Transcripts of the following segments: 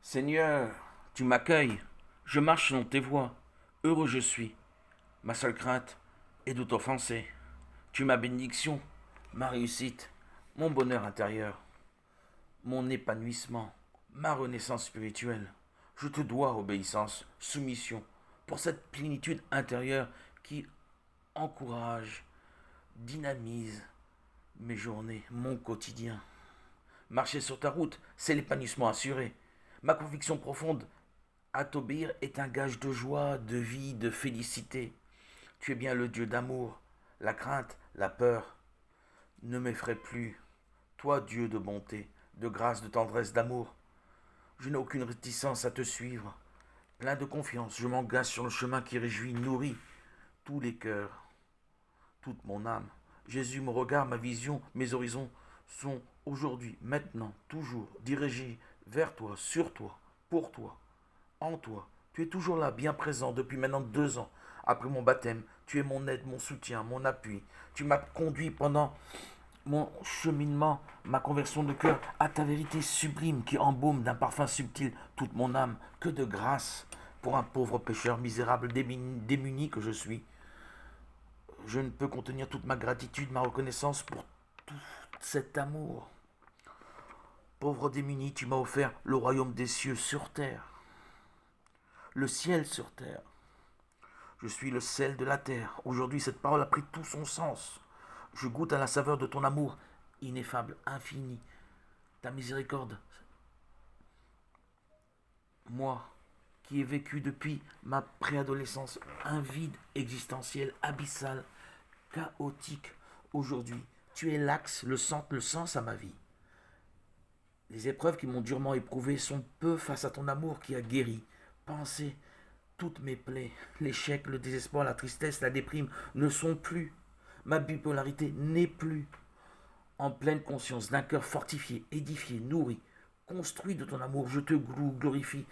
Seigneur, tu m'accueilles, je marche selon tes voies, heureux je suis. Ma seule crainte est de t'offenser. Tu es ma bénédiction, ma réussite, mon bonheur intérieur, mon épanouissement, ma renaissance spirituelle. Je te dois obéissance, soumission, pour cette plénitude intérieure qui encourage, dynamise mes journées, mon quotidien. Marcher sur ta route, c'est l'épanouissement assuré. Ma conviction profonde à t'obéir est un gage de joie, de vie, de félicité. Tu es bien le Dieu d'amour. La crainte, la peur ne m'effraie plus. Toi, Dieu de bonté, de grâce, de tendresse, d'amour, je n'ai aucune réticence à te suivre. Plein de confiance, je m'engage sur le chemin qui réjouit, nourrit tous les cœurs, toute mon âme. Jésus, mon regard, ma vision, mes horizons sont aujourd'hui, maintenant, toujours dirigés vers toi, sur toi, pour toi, en toi. Tu es toujours là, bien présent depuis maintenant 2 ans. Après mon baptême, tu es mon aide, mon soutien, mon appui. Tu m'as conduit pendant mon cheminement, ma conversion de cœur à ta vérité sublime qui embaume d'un parfum subtil toute mon âme. Que de grâce pour un pauvre pécheur misérable, démuni que je suis. Je ne peux contenir toute ma gratitude, ma reconnaissance pour tout cet amour. Pauvre démuni, tu m'as offert le royaume des cieux sur terre, le ciel sur terre. Je suis le sel de la terre. Aujourd'hui, cette parole a pris tout son sens. Je goûte à la saveur de ton amour ineffable, infini, ta miséricorde. Moi, qui ai vécu depuis ma préadolescence un vide existentiel, abyssal, chaotique, aujourd'hui, tu es l'axe, le centre, le sens à ma vie. Les épreuves qui m'ont durement éprouvé sont peu face à ton amour qui a guéri, pensé, toutes mes plaies, l'échec, le désespoir, la tristesse, la déprime ne sont plus. Ma bipolarité n'est plus. En pleine conscience d'un cœur fortifié, édifié, nourri, construit de ton amour, je te glorifie.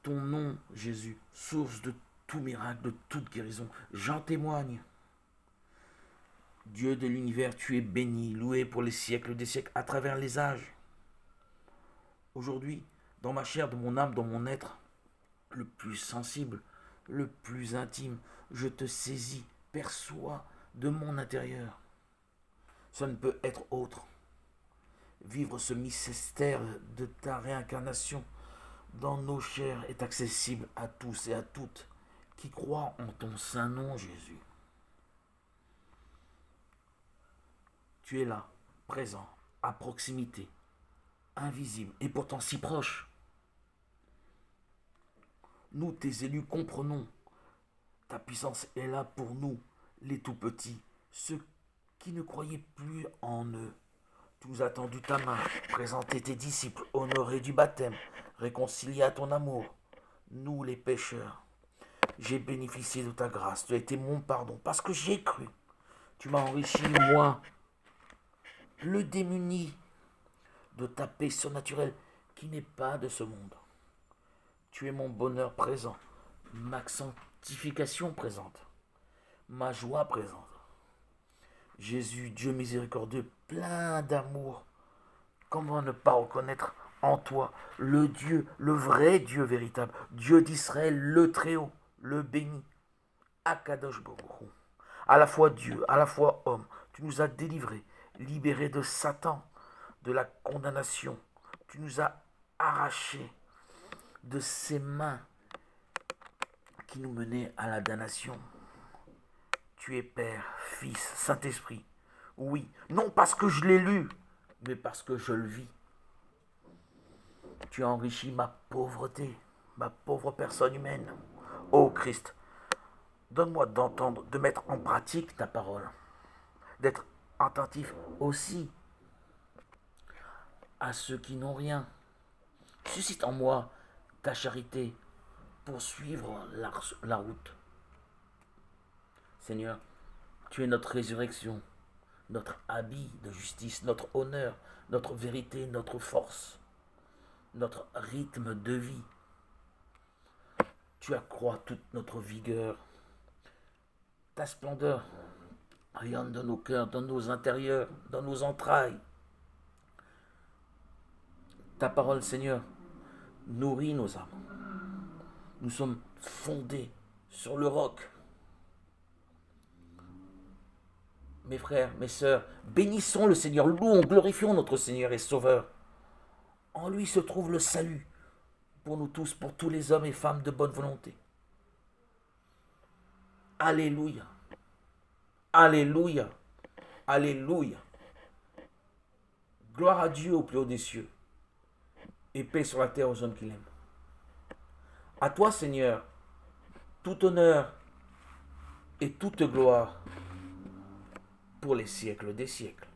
Ton nom, Jésus, source de tout miracle, de toute guérison, j'en témoigne. Dieu de l'univers, tu es béni, loué pour les siècles des siècles, à travers les âges. Aujourd'hui, dans ma chair, dans mon âme, dans mon être, le plus sensible, le plus intime, je te saisis, perçois de mon intérieur. Ça ne peut être autre. Vivre ce mystère de ta réincarnation dans nos chairs est accessible à tous et à toutes qui croient en ton saint nom, Jésus. Tu es là, présent, à proximité, invisible et pourtant si proche. Nous, tes élus, comprenons. Ta puissance est là pour nous, les tout petits, ceux qui ne croyaient plus en eux. Tu nous as tendu ta main, présenté tes disciples, honorés du baptême, réconciliés à ton amour. Nous, les pécheurs, j'ai bénéficié de ta grâce. Tu as été mon pardon parce que j'ai cru. Tu m'as enrichi, moi, le démuni, de ta paix surnaturelle qui n'est pas de ce monde. Tu es mon bonheur présent, ma sanctification présente, ma joie présente. Jésus, Dieu miséricordieux, plein d'amour, comment ne pas reconnaître en toi le Dieu, le vrai Dieu véritable, Dieu d'Israël, le Très-Haut, le béni, Akadosh Baruch. À la fois Dieu, à la fois homme, tu nous as délivrés, libérés de Satan, de la condamnation. Tu nous as arrachés de ses mains qui nous menaient à la damnation. Tu es Père, Fils, Saint-Esprit. Oui, non parce que je l'ai lu, mais parce que je le vis. Tu as enrichi ma pauvreté, ma pauvre personne humaine. Ô Christ, donne-moi d'entendre, de mettre en pratique ta parole, d'être attentif aussi à ceux qui n'ont rien. Suscite en moi ta charité pour suivre la route. Seigneur, tu es notre résurrection, notre habit de justice, notre honneur, notre vérité, notre force, notre rythme de vie. Tu accrois toute notre vigueur. Ta splendeur rayonne dans nos cœurs, dans nos intérieurs, dans nos entrailles. Ta parole, Seigneur, nourrit nos âmes. Nous sommes fondés sur le roc. Mes frères, mes sœurs, bénissons le Seigneur, louons, glorifions notre Seigneur et Sauveur. En lui se trouve le salut pour nous tous, pour tous les hommes et femmes de bonne volonté. Alléluia. Alléluia. Alléluia. Gloire à Dieu au plus haut des cieux et paix sur la terre aux hommes qu'il aime. À toi, Seigneur, tout honneur et toute gloire pour les siècles des siècles.